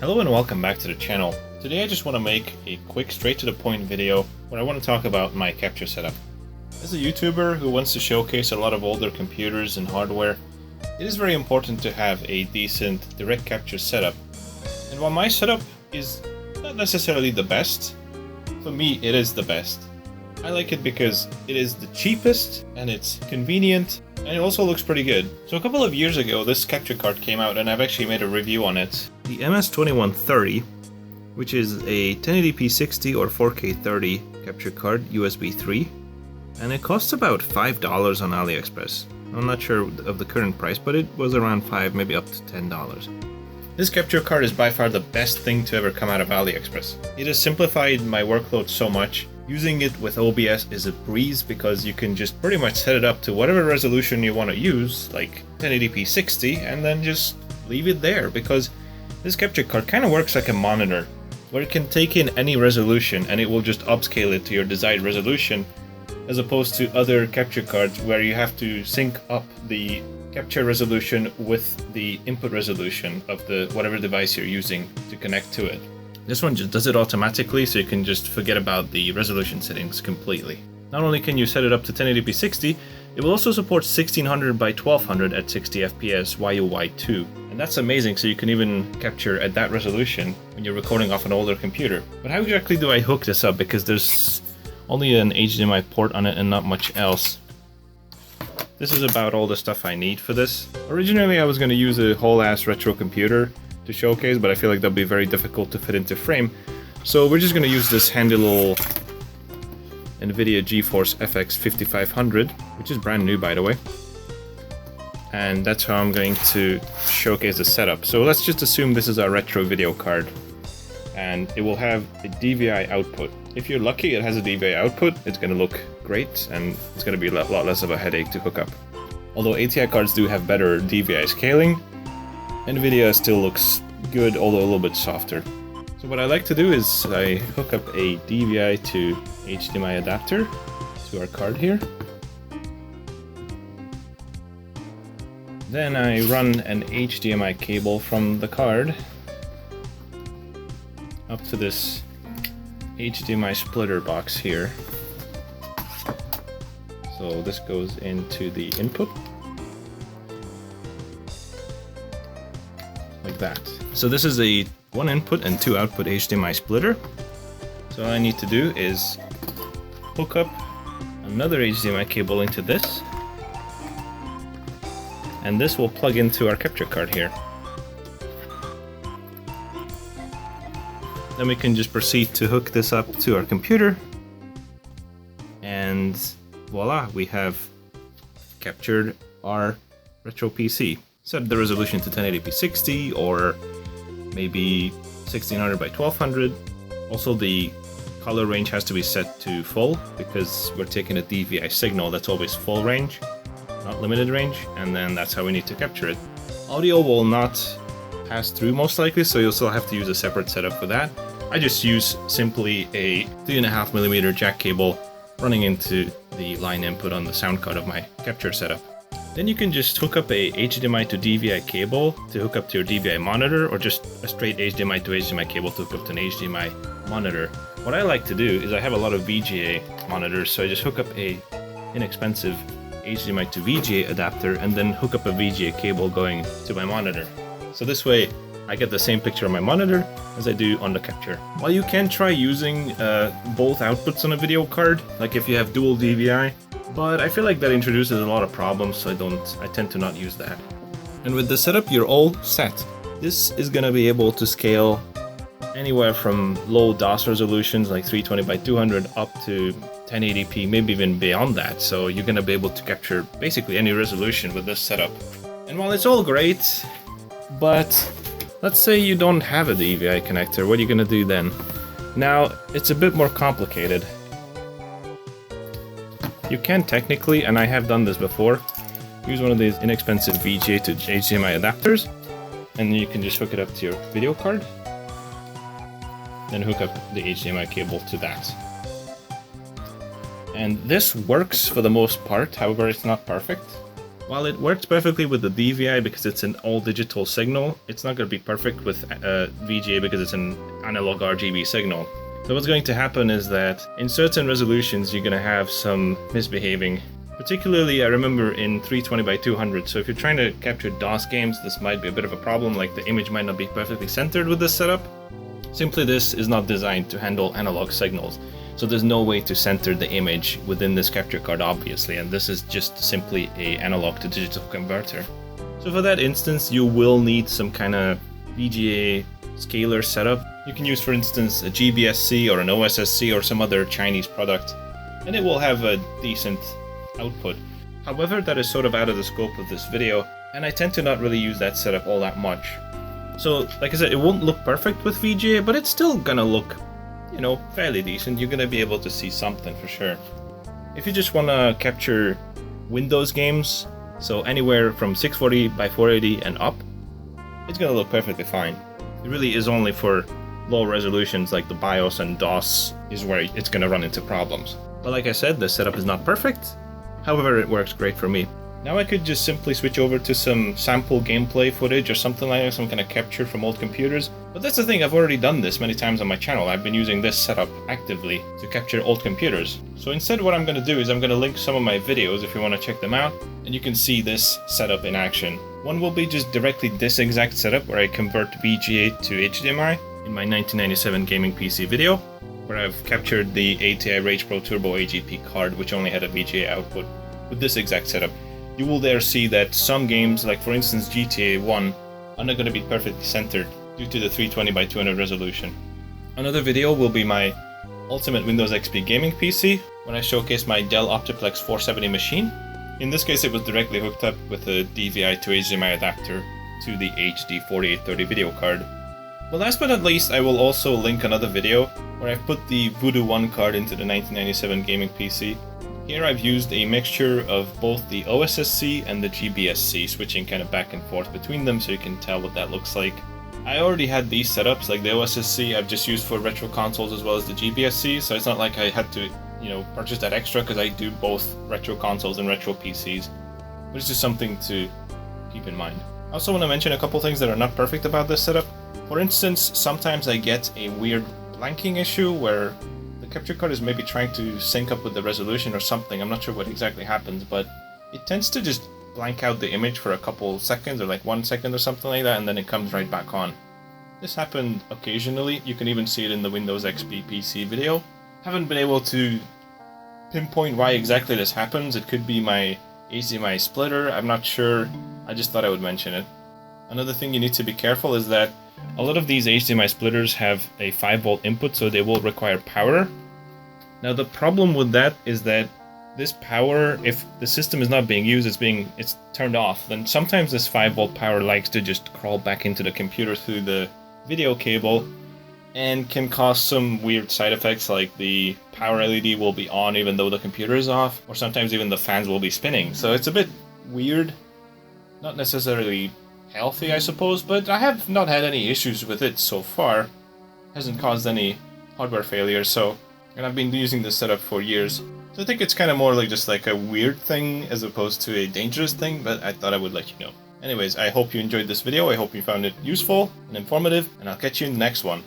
Hello and welcome back to the channel. Today I just want to make a quick straight to the point video where I want to talk about my capture setup. As a YouTuber who wants to showcase a lot of older computers and hardware, it is very important to have a decent direct capture setup. And while my setup is not necessarily the best, for me it is the best. I like it because it is the cheapest and it's convenient and it also looks pretty good. So a couple of years ago this capture card came out and I've actually made a review on it. The MS2130, which is a 1080p 60 or 4K 30 capture card, USB 3, and it costs about $5 on AliExpress. I'm not sure of the current price, but it was around $5, maybe up to $10. This capture card is by far the best thing to ever come out of AliExpress. It has simplified my workload so much. Using it with OBS is a breeze because you can just pretty much set it up to whatever resolution you want to use, like 1080p 60, and then just leave it there, because this capture card kind of works like a monitor, where it can take in any resolution and it will just upscale it to your desired resolution, as opposed to other capture cards where you have to sync up the capture resolution with the input resolution of the whatever device you're using to connect to it. This one just does it automatically, so you can just forget about the resolution settings completely. Not only can you set it up to 1080p 60, it will also support 1600 by 1200 at 60 FPS YUY2. And that's amazing, so you can even capture at that resolution when you're recording off an older computer. But how exactly do I hook this up? Because there's only an HDMI port on it and not much else. This is about all the stuff I need for this. Originally I was going to use a whole ass retro computer to showcase, but I feel like that'll be very difficult to fit into frame. So we're just going to use this handy little NVIDIA GeForce FX 5500, which is brand new by the way. And that's how I'm going to showcase the setup. So let's just assume this is our retro video card, and it will have a DVI output. If you're lucky, it has a DVI output. It's going to look great, and it's going to be a lot less of a headache to hook up. Although ATI cards do have better DVI scaling, NVIDIA still looks good, although a little bit softer. So what I like to do is I hook up a DVI to HDMI adapter to our card here. Then I run an HDMI cable from the card up to this HDMI splitter box here. So this goes into the input. Like that. So this is a 1 input and 2 output HDMI splitter. So all I need to do is hook up another HDMI cable into this, and this will plug into our capture card here. Then we can just proceed to hook this up to our computer, and voila, we have captured our retro PC. Set the resolution to 1080p 60 or maybe 1600 by 1200. Also the color range has to be set to full because we're taking a DVI signal that's always full range, not limited range, and then that's how we need to capture it. Audio will not pass through most likely, so you'll still have to use a separate setup for that. I just use simply a 3.5mm jack cable running into the line input on the sound card of my capture setup. Then you can just hook up a HDMI to DVI cable to hook up to your DVI monitor, or just a straight HDMI to HDMI cable to hook up to an HDMI monitor. What I like to do is I have a lot of VGA monitors, so I just hook up a inexpensive HDMI to VGA adapter and then hook up a VGA cable going to my monitor. So this way I get the same picture on my monitor as I do on the capture. While you can try using both outputs on a video card, like if you have dual DVI, but I feel like that introduces a lot of problems, so I tend to not use that. And with the setup, you're all set. This is gonna be able to scale anywhere from low DOS resolutions like 320 by 200 up to 1080p, maybe even beyond that. So you're gonna be able to capture basically any resolution with this setup. And while it's all great, but let's say you don't have a DVI connector, what are you gonna do then? Now, it's a bit more complicated. You can technically, and I have done this before, use one of these inexpensive VGA to HDMI adapters, and you can just hook it up to your video card, then hook up the HDMI cable to that. And this works for the most part, however it's not perfect. While it works perfectly with the DVI because it's an all-digital signal, it's not going to be perfect with VGA because it's an analog RGB signal. So what's going to happen is that in certain resolutions you're going to have some misbehaving. Particularly, I remember in 320x200, so if you're trying to capture DOS games, this might be a bit of a problem, like the image might not be perfectly centered with this setup. Simply, this is not designed to handle analog signals, so there's no way to center the image within this capture card, obviously, and this is just simply an analog to digital converter. So for that instance, you will need some kind of VGA scaler setup. You can use, for instance, a GBSC or an OSSC or some other Chinese product, and it will have a decent output. However, that is sort of out of the scope of this video, and I tend to not really use that setup all that much. So, like I said, it won't look perfect with VGA, but it's still gonna look, you know, fairly decent. You're gonna be able to see something for sure. If you just wanna capture Windows games, so anywhere from 640x480 and up, it's gonna look perfectly fine. It really is only for low resolutions like the BIOS and DOS is where it's gonna run into problems. But like I said, the setup is not perfect. However, it works great for me. Now I could just simply switch over to some sample gameplay footage or something like that, some kind of capture from old computers. But that's the thing, I've already done this many times on my channel. I've been using this setup actively to capture old computers. So instead what I'm going to do is I'm going to link some of my videos if you want to check them out, and you can see this setup in action. One will be just directly this exact setup where I convert VGA to HDMI in my 1997 gaming PC video, where I've captured the ATI Rage Pro Turbo AGP card, which only had a VGA output. With this exact setup, you will there see that some games, like for instance GTA 1, are not going to be perfectly centered due to the 320x200 resolution. Another video will be my Ultimate Windows XP gaming PC, when I showcase my Dell Optiplex 470 machine. In this case it was directly hooked up with a DVI to HDMI adapter to the HD 4830 video card. But last but not least, I will also link another video where I've put the Voodoo 1 card into the 1997 gaming PC. Here I've used a mixture of both the OSSC and the GBSC, switching kind of back and forth between them so you can tell what that looks like. I already had these setups, like the OSSC I've just used for retro consoles as well as the GBSC, so it's not like I had to, you know, purchase that extra because I do both retro consoles and retro PCs. But it's just something to keep in mind. I also want to mention a couple things that are not perfect about this setup. For instance, sometimes I get a weird blanking issue where the capture card is maybe trying to sync up with the resolution or something. I'm not sure what exactly happens, but it tends to just blank out the image for a couple seconds, or like 1 second or something like that, and then it comes right back on. This happened occasionally. You can even see it in the Windows XP PC video. Haven't been able to pinpoint why exactly this happens. It could be my HDMI splitter, I'm not sure. I just thought I would mention it. Another thing you need to be careful is that a lot of these HDMI splitters have a 5V input, so they will require power. Now the problem with that is that this power, if the system is not being used, it's turned off, then sometimes this 5V power likes to just crawl back into the computer through the video cable and can cause some weird side effects, like the power LED will be on even though the computer is off, or sometimes even the fans will be spinning. So it's a bit weird, not necessarily healthy, I suppose, but I have not had any issues with it so far. Hasn't caused any hardware failures, and I've been using this setup for years. So I think it's kind of more like just like a weird thing as opposed to a dangerous thing, but I thought I would let you know. Anyways, I hope you enjoyed this video, I hope you found it useful and informative, and I'll catch you in the next one.